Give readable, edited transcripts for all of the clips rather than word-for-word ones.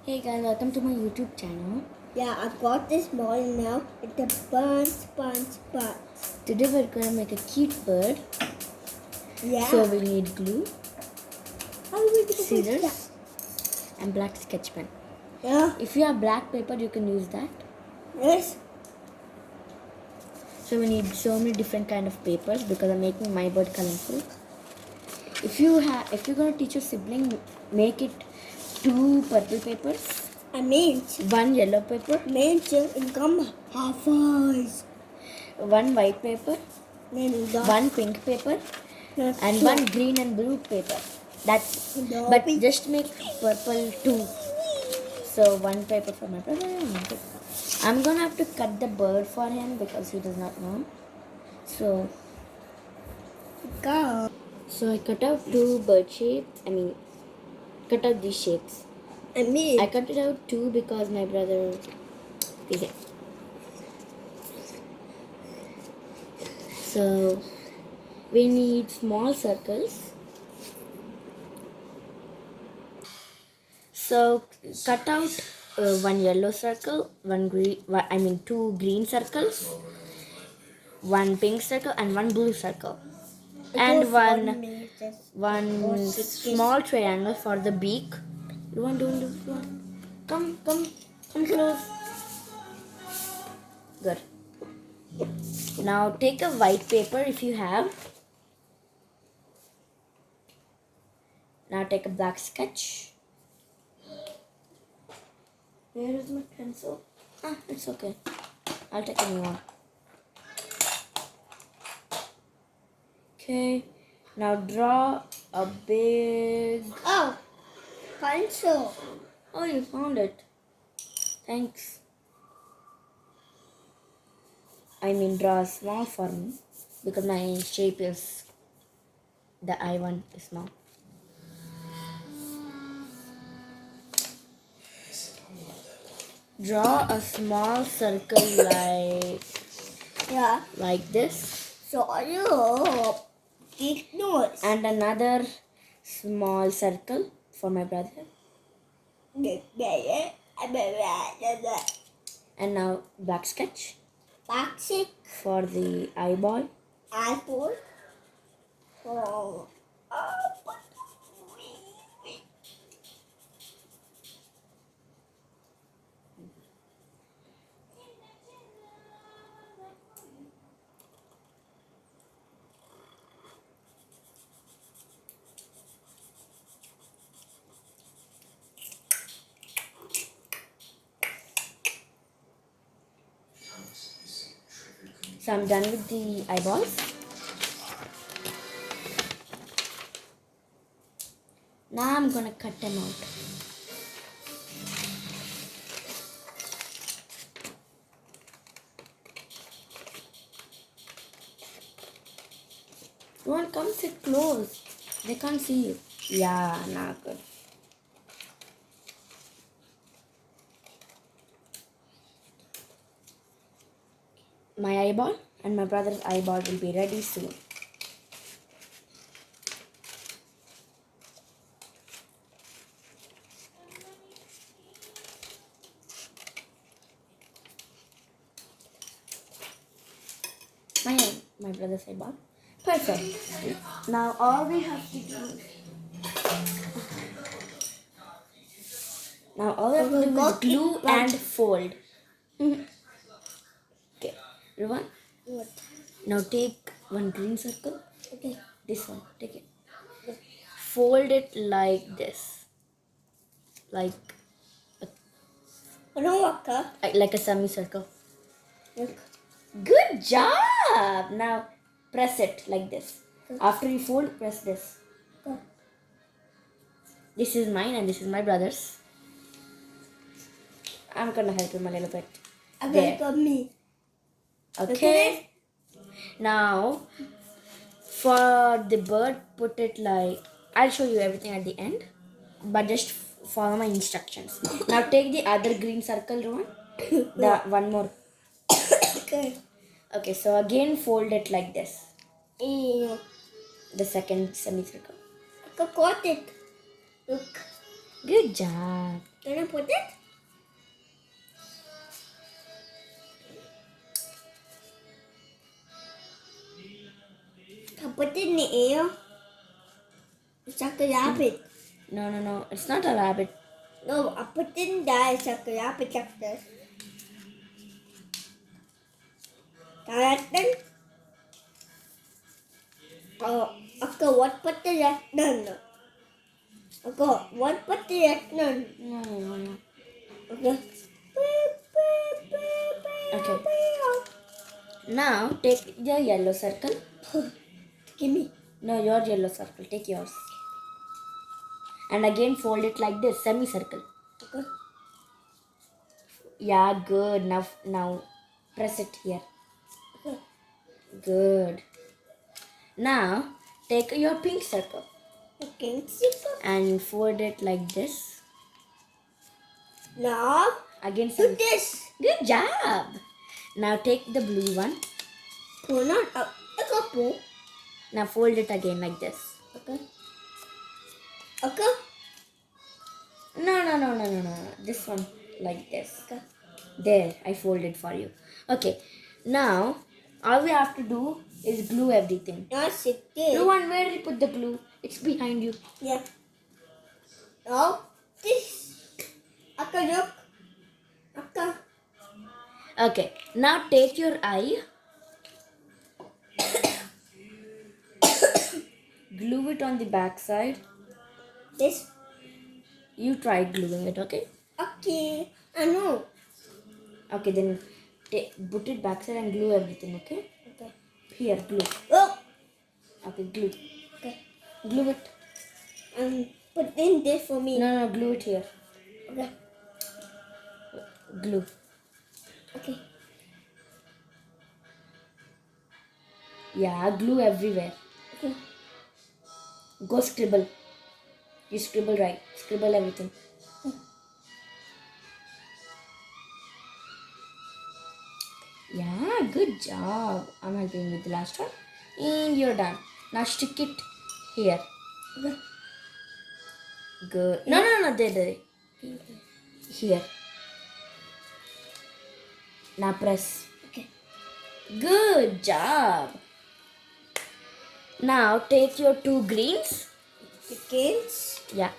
Hey guys, welcome to my YouTube channel. Yeah, I've got this ball now. It's a bunch. Today we're gonna make a cute bird. Yeah. So we need glue, How do we do this? scissors, and black sketch pen. Yeah. If you have black paper, you can use that. Yes. So we need so many different kind of papers because I'm making my bird colorful. If you're gonna teach your sibling, make it 2 purple papers, I mean, 1 yellow paper, income half eyes. 1 white paper, Then 1 pink paper, and 1 green and blue paper. That's No, but pink. just make purple 2. So 1 paper for my brother and 1 paper. I'm gonna have to cut the bird for him because he does not know. So Go. I cut out 2 bird shapes. Cut out these shapes. I cut it out 2 because my brother. Okay. So we need small circles. So cut out 1 yellow circle, 2 green circles, 1 pink circle, and 1 blue circle, and one small triangle for the beak. Don't do one. Come close. Good. Now take a white paper if you have. Now take a black sketch. Where is my pencil? It's okay. I'll take a new one. Okay. Now draw a big. Oh, pencil. Oh, you found it. Thanks. Draw a small for me because my shape is the I one is small. Draw a small circle like this. So you big nose. And another small circle for my brother. And now black sketch for the eyeball. Eyeball. Oh. So I'm done with the eyeballs. Now I'm gonna cut them out. Don't come sit close. They can't see you. Yeah, not good. My eyeball and my brother's eyeball will be ready soon. My brother's eyeball. Perfect. Now all we have to do is glue and fold. Okay, Ruwan. What? Now take 1 green circle. Okay. This one, take it. Fold it like this. Like a semicircle. Look. Good job! Now press it like this. After you fold, press this. This is mine and this is my brother's. I'm gonna help him a little bit. There. Me. Okay. Now, for the bird, put it like, I'll show you everything at the end, but just follow my instructions. Now take the other green circle, Rohan. The one more. Okay. Okay, so again fold it like this. Yeah. The second semicircle. I got it. Look. Good job. Can I put it? Can I put it in the air? It's like a rabbit. No. It's not a rabbit. No, I put it in there. It's like a rabbit like this. Then, okay, what put the red? No. Okay, what put the red? No. Okay. Okay. Now take your yellow circle. Give me. No, your yellow circle. Take yours. And again fold it like this, semicircle. Okay. Yeah, good. Now press it here. Okay. Good. Now take your pink circle Okay. Super. and fold it like this. Now, Again do semi. this. Good job. Now take the blue one. Pull not up. I got pull. Now fold it again like this. Okay. Okay. No. This one like this. Okay. There, I folded for you. Okay. Now all we have to do is glue everything. Now sit there. Blue one, where did you put the glue? It's behind you. Yeah. Now, this. Okay, look. Okay. Okay. Now take your eye. Glue it on the back side. This. You try gluing it, okay? Okay. I know. Okay, then put it back side and glue everything, okay? Okay. Here, glue. Oh. Okay, glue. Okay. Glue it. Put in this for me. No, glue it here. Okay. Glue. Okay. Yeah, glue everywhere. Okay. Go scribble. You scribble right. Scribble everything. Yeah, good job. I'm helping with the last one. And you're done. Now stick it here. Okay. Good. No. There. Here. Now press. Okay. Good job. Now take your two greens. Chickens. Yeah.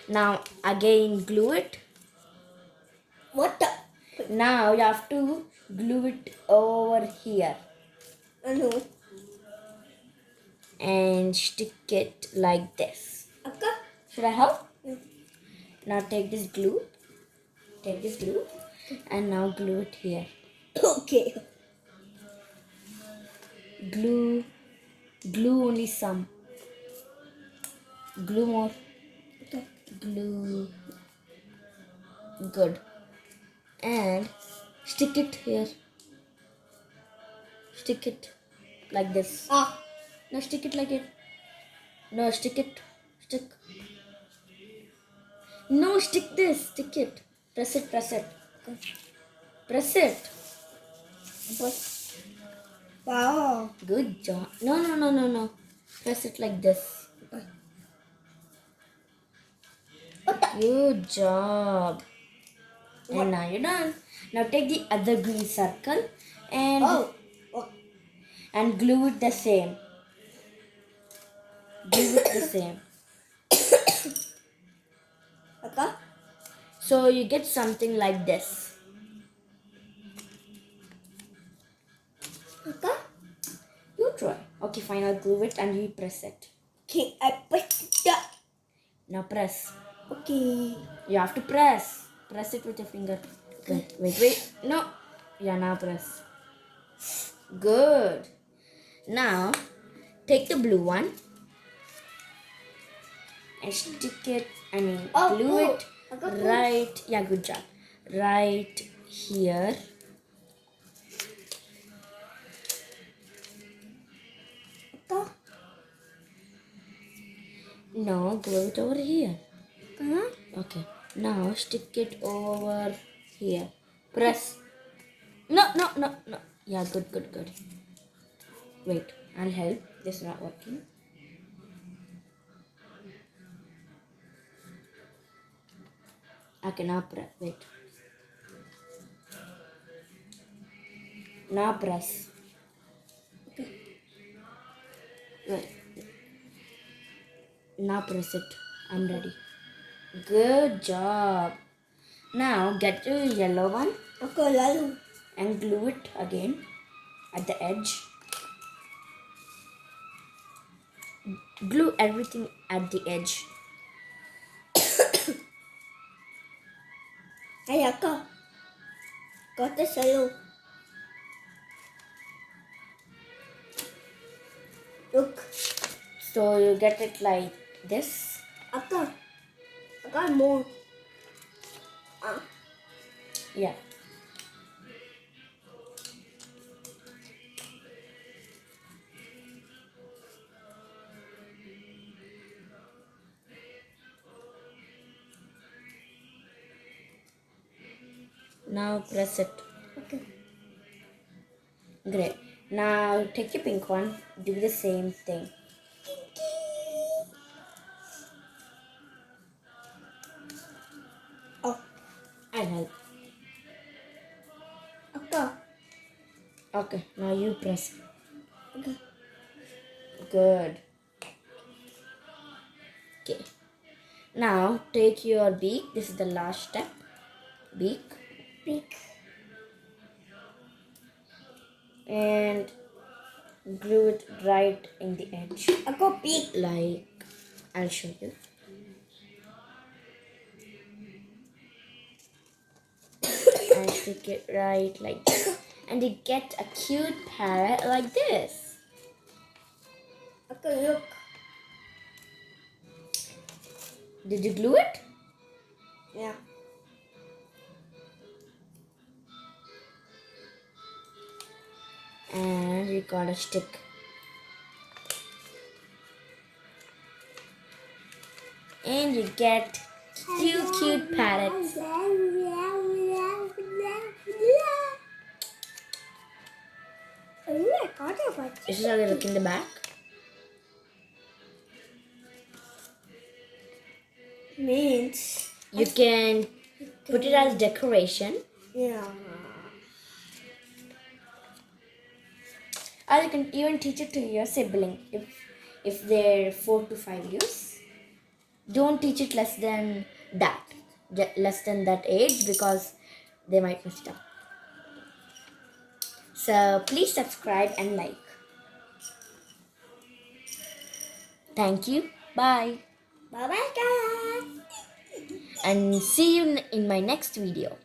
Now again glue it. What the? Now you have to glue it over here I know. and stick it like this. Okay. Should I help? Yeah. Now take this glue. Take this glue and now glue it here. Okay. Glue only some. Glue more. Okay. Glue. Good. And stick it here. Stick it like this. Ah. No, stick it like it. No, stick it. Stick. No, stick this. Stick it. Press it. Okay. Press it. But. Wow. Good job. No. Press it like this. Okay. What the? Good job. What? And now you're done. Now take the other green circle and Oh. and glue it the same. Glue it the same. Okay. So you get something like this. Okay. You try. Okay, fine. I'll glue it and you press it. Okay. I put the. Now press. Okay. You have to press. Press it with your finger. Okay. Wait. No. Yeah, now press. Good. Now take the blue one and stick it. Glue it I got blue. right. Yeah, good job. Right here. Okay. No, glue it over here. Uh-huh. Okay. Now stick it over here. Press. No. Yeah, good. Wait, I'll help. This is not working. Okay, now press. Wait. Now press. Wait. Now press it. I'm ready. Good job. Now get your yellow one Ako, lalu. and glue it again at the edge. Glue everything at the edge. Ay, ako. Kota sa'yo. Look. So you get it like this. Ako. Ako more. Yeah. Now press it. Okay. Great. Now take your pink one. Do the same thing. Oh. I'll help. Ako. Okay. Now you press. Okay. Good. Okay. Now take your beak. This is the last step. Beak. Pick. And glue it right in the edge. Ako, pick. Like, I'll show you. And stick it right like this. And you get a cute parrot like this. Ako, look. Did you glue it? Yeah. And you got a stick. And you get two cute parrots. Oh, I got a bunch. This is how they look in the back. Means. You can put it as decoration, Yeah. or you can even teach it to your sibling if they're 4 to 5 years. Don't teach it less than that, less than that age, because they might mess it up. So please subscribe and like. Thank you. Bye. Bye bye, guys. And see you in my next video.